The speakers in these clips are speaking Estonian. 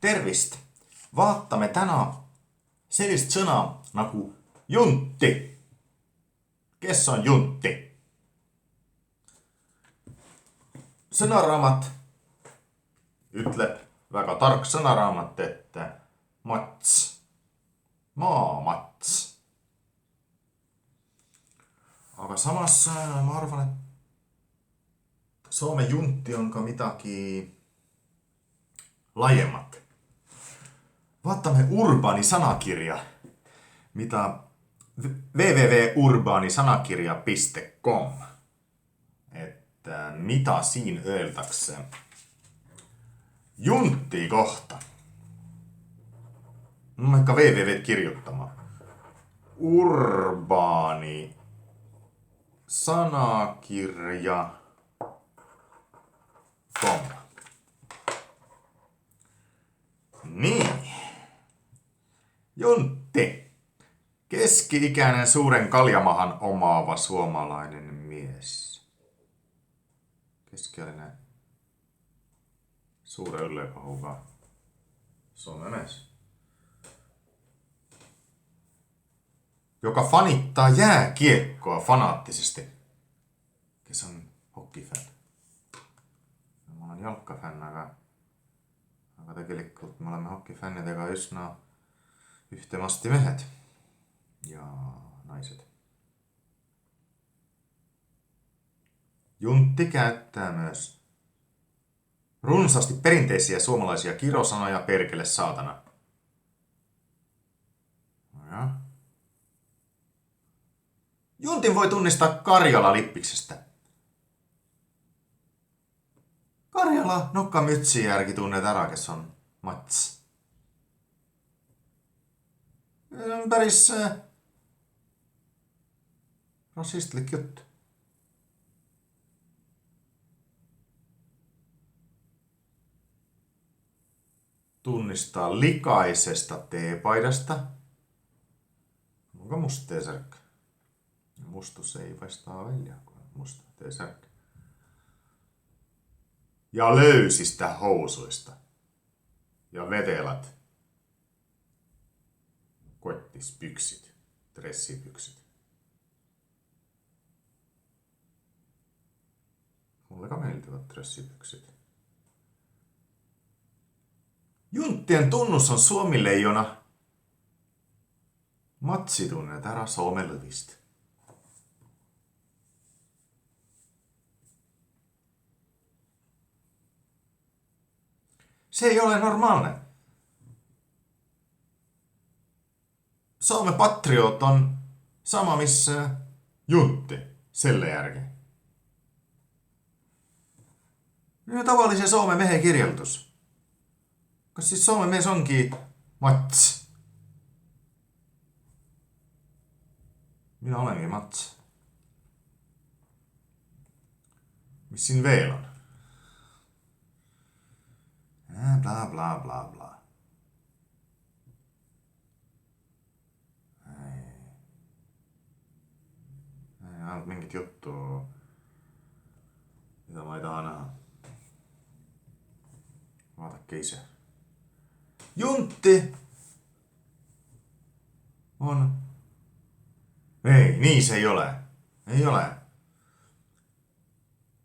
Tervist! Vaatamme tänään sellist sõna nagu junti. Kes on junti? Sõnaraamat ütleb, väga tark sõnaraamat, et mats, maamats. Aga samas ma arvan, et Soome junti on ka midagi laiemat. Vaatamme Urbani sanakirja, mitä www.urbanisanakirja.com, että mitä siinä öeldakse juntti kohta. Mä ehkä www kirjoittamaan. Urbani sanakirja.com. Niin. Juntti. Keski-ikäinen suuren kaljamahan omaava suomalainen mies. Keskiaikainen suuren yllepahuva Suomen mies. Joka fanittaa jääkiekkoa fanaattisesti. Kes on hokifän. Mä olen jalkafän, aga tegelikult me oleme hokifännidega üsna ühtemasti mehed ja naised. Juntti käyttää myös runsaasti perinteisiä suomalaisia kirosanoja perkele saatana. Ja. Juntin voi tunnistaa Karjala-lippiksestä. Karjala nokka Mytsijärgi tunnet ära, kes on Mats. Päris rasistlik juttu. Tunnistaa likaisesta teepaidasta. Onko musta teesärkkä? Mustus ei paistaa välja, kun on musta teesärkkä. Ja löysistä housuista. Ja vetelät. Kottispyksit. Dressipyksit. Mulleka meeltivät dressipyksit. Junttien tunnus on Suomi-leijona. Matsi tunnet ära Soome lõvist. Se ei ole normaalne. Soome patriot on sama missä juntti, selle järgi. Ja tavallisen Soome mehen kirjoitus. Kas siis Soome mies onkin Mats? Minä olenkin Mats. Mis siin veel on? Bla bla bla bla. Ei ainult mingit juttu, mitä ma ei taha näha. Vaadake ise. Juntti on... Ei, nii see ei ole. Ei ole.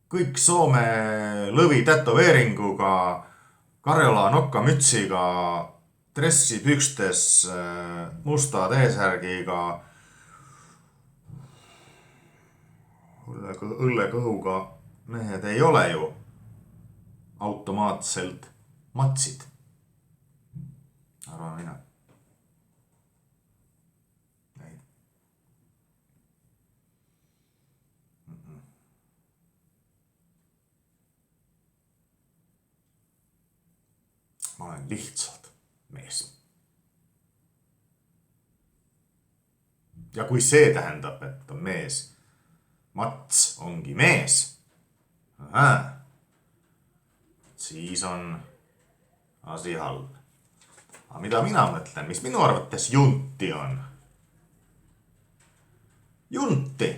Kõik Soome lõvi tätoveeringuga, Karjala nokkamütsiga, dressipükstes, musta T-särgiga, õllekõhuga mehed ei ole ju automaatselt matsid. Arvan mina. Ei. Ma olen lihtsalt mees. Ja kui see tähendab, et on mees, Mats ongi mees, siis on asi halb. Aga mida mina mõtlen, mis minu arvates junti on? Junti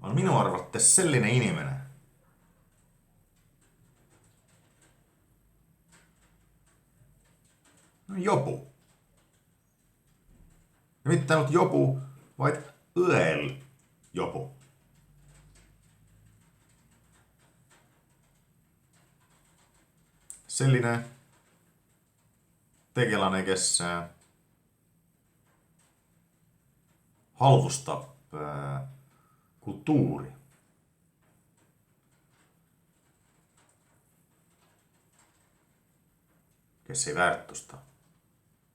on minu arvates selline inimene, No jopu. Ja mitte ainult jopu, vaid õel jopu. Selline tegelane, kes halvustab kultuuri. Kes ei väärtusta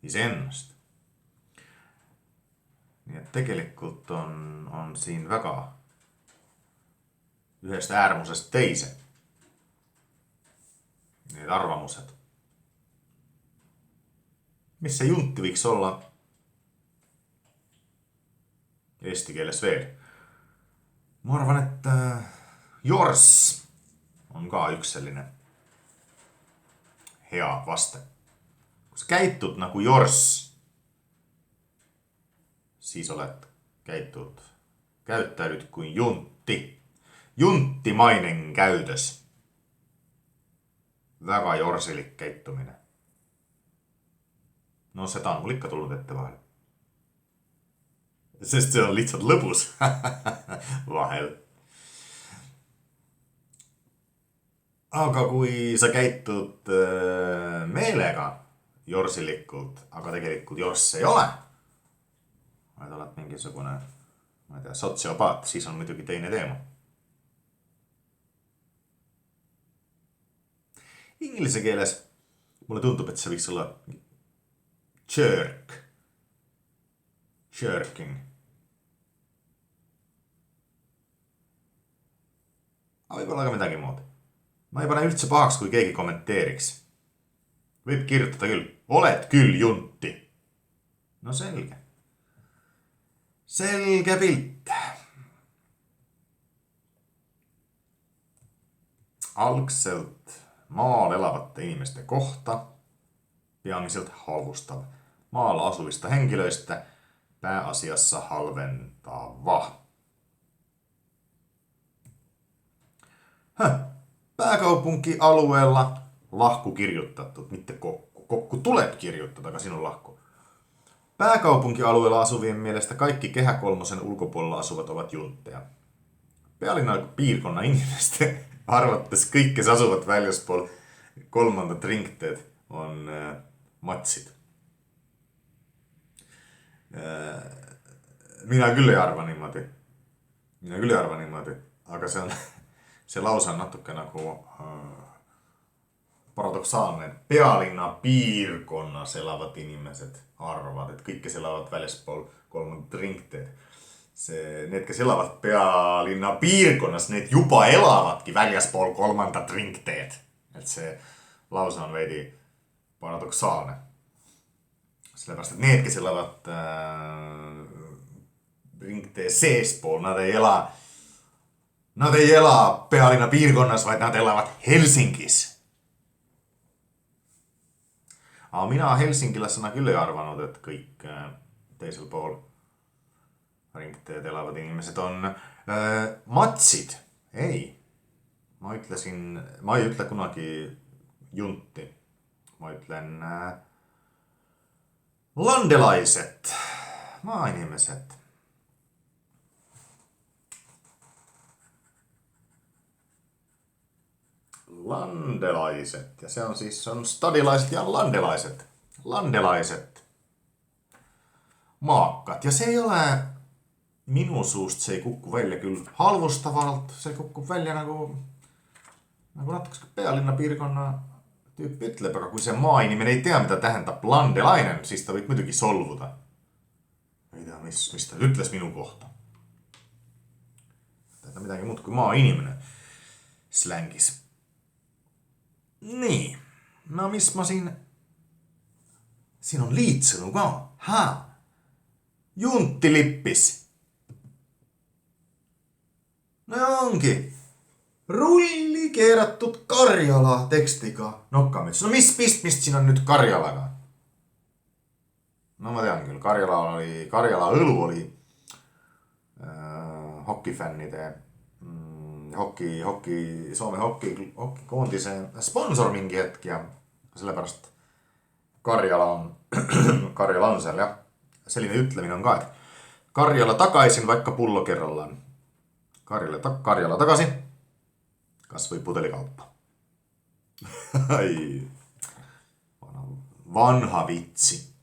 iseennast. Nii et tegelikult on siin väga ühest äärmusest teise need arvamused. Mis see junti võiks olla eesti keeles veel? Ma arvan, et jors on ka üks selline hea vaste. Kui sa käitud nagu jors, siis käyttäydyt kuin juntti. Junttimainen käytös. Väga jorsilik käitumine. No seda on mul ikka tulnud ette vahel. Sest see on lihtsalt lõbus vahel. Aga kui sa käitud meelega jorsilikult, aga tegelikult jors ei ole, vaid oled mingisugune, ma ei tea, sotsiopaat, siis on muidugi teine teema. Inglise keeles mulle tundub, et see võiks olla jerk. Jerking. Aga võib-olla ka midagi muud. Ma ei pane üldse pahaks, kui keegi kommenteeriks. Võib kirjutada küll. Oled küll junti. No selge. Selge pilt. Algselt maal elavate inimeste kohta peamiselt halvustav. Maal asuvista henkilöistä pääasiassa halventava. Pääkaupunkialueella lahku kirjoitettu, mitte kokku. Kokku tuleb kirjoittaa, aga sinun lahku. Pääkaupunkialueella asuvien mielestä kaikki Kehä kolmosen ulkopuolella asuvat ovat juntteja. Pealinnan piirkonna inimeste arvates kõik, kes asuvad väljaspool kolmandat ringteed, on matsid. Mina küll ei arva niimoodi. Aga see lause on natuke nagu paradoksaalne. Pealinna piirkonnas elavat inimesed arvavad, et kõik, kes elavad väljaspool kolmandat ringteed. Need, kes elavad pealinna piirkonnas, need juba elavadki väljaspool kolmandat ringteed. Et see lause on veidi paradoksaalne. Sellepärast, et need, kes elavad ringtee seespool, nad ei ela pealinna piirkonnas, vaid nad elavad Helsingis. Aga mina helsingilasena küll ei arvanud, et kõik teisel pool ringteed elavad inimesed on matsid. Ei. Ma ei ütle kunagi junti. Ma ütlen landelaiset. Maainimesed. Landelaiset. Ja se on siis stadilaiset ja landelaiset. Landelaiset. Maakkat. Ja se ei ole minu suust, se ei kukku välja küll halvustavalt. Se kukku välja nagu natuke pealinna piirkonna tüüpi ütleb, aga kui see maainimene ei tea, mida tähendab landelainen, siis ta võib muidugi solvuda. Ei tea, mis ta ütles minu kohta. Tähendab midagi muud kui maainimene slängis. Nii, no mis ma siin on liitsõnu ka. Junti lippis. No ongi. Rulli keeratud Karjala tekstiga nokkamüts. No mis pistmist siin on nüüd Karjalaga? No ma tean küll, Karjala õlu oli hokifännide Soome hokikoondise sponsor mingi hetk ja sellepärast Karjala on, Karjala on siellä ja Selinen ytleminen on ka, että Karjala takaisin vaikka pullo kerrallaan. Karjala takaisin. Kasvoi putelikauppa. Ai. Vanha vitsi.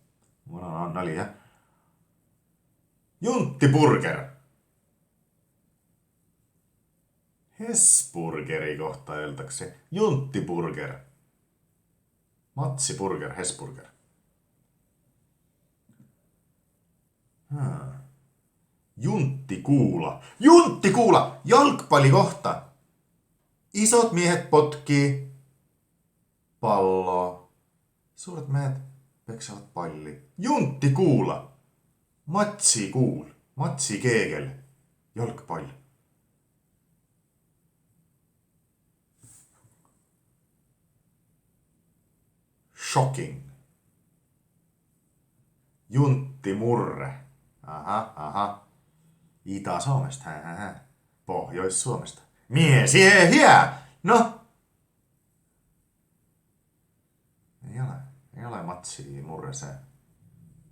Vanha nalja. Juntti Burger. Hesburgeri kohta öiltäkseen. Juntti Burger. Matsi Burger, Hesburger. Juntti Kuula. Juntti Kuula! Jalkpalli kohta. Isot miehet potkii palloa. Suuret miehet peksavat palli. Juntti Kuula. Matsi Kuul. Matsi Kegel. Jalkpall. Shocking. Juntti Murre. Aha. Itä-Suomesta. Pohjois-Suomesta. Mies hiä! No. Ei ole Matsi Murre se.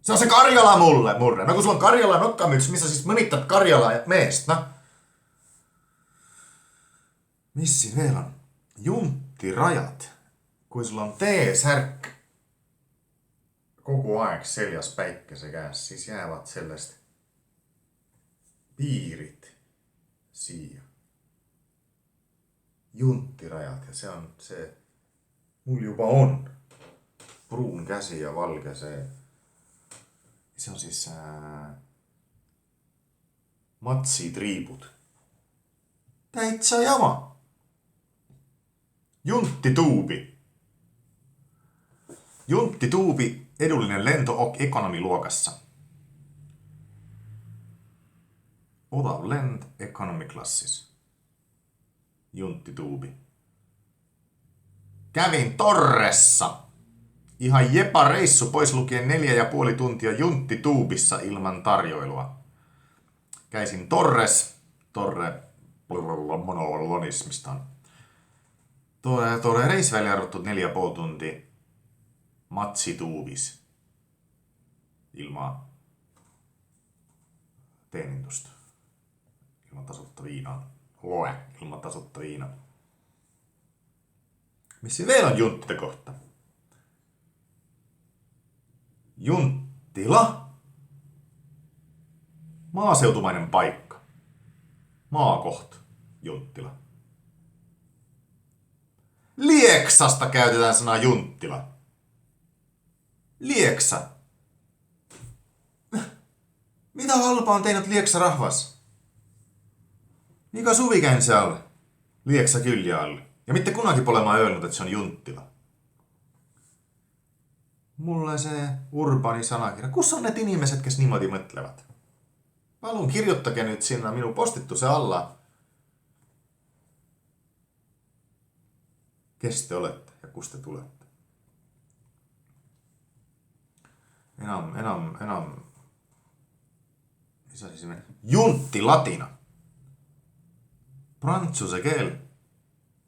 Se on se Karjala mulle, Murre. No kun sulla on Karjala nokkamyks, missä siis mõnittad Karjala ja meest, no. Missi vielä on? Juntti Rajat. Kui sulla on T-särk kogu aeg seljas päikese käes, siis jäävad sellest piirit siia. Junttirajat ja se on se, mul juba on pruun käsi ja valge se on siis matsitriibud. Täitsä jama. Junttituubi. Junttituubi, edullinen lento ekonomiluokassa. Otav lent ekonomiklassis. Junttituubi. Kävin Torressa. Ihan jepa reissu pois lukien 4,5 tuntia Junttituubissa ilman tarjoilua. Käisin Torre monolonismista on. Tuolle reis välja arvottu 4,5 tuntia Matsituubis ilman teenintusta. Ilman tasutta viinaa. Ilman tasutta viinaa. Missä vielä on junttita kohta? Junttila. Maaseutumainen paikka. Maakoht. Junttila. Lieksasta käytetään sanaa Junttila. Lieksa. Mitä halpaa on tehnyt Lieksa rahvas? Mikä suvi käyn siellä? Lieksa kyljä alle. Ja mitte kunagi pole mä öelnud, että se on Junttila. Mulle se urbaani sanakirja. Kus on need inimesed, kes niimoodi mõtlevad? Palun kirjutage nyt sinna minu postituse alla. Kes te olette ja kust te tulette? Enam. Mis asi see? Juntti latina. Prantsuse keel.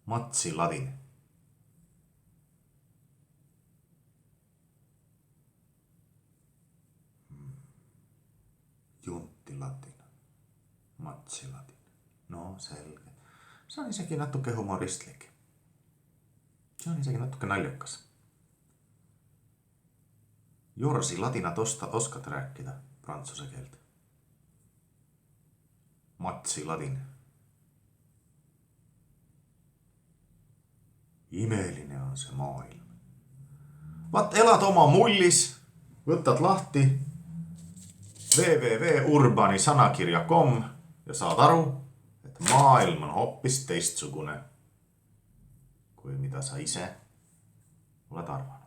Matsi ladin. Juntti latina. Matsi latin. No selge. Se on isegi natuke humoristlik. Se on isegi natuke naljakas. Jorsi latina tosta oskat rääkida prantsuse keeltä. Matsi ladin. Imeellinen on se maailma. Vat elad oma mullis, võtad lahti www.urbanisanakirja.com ja saad aru, et maailm on hoopis teistsugune kui mida sa ise oled arvanud.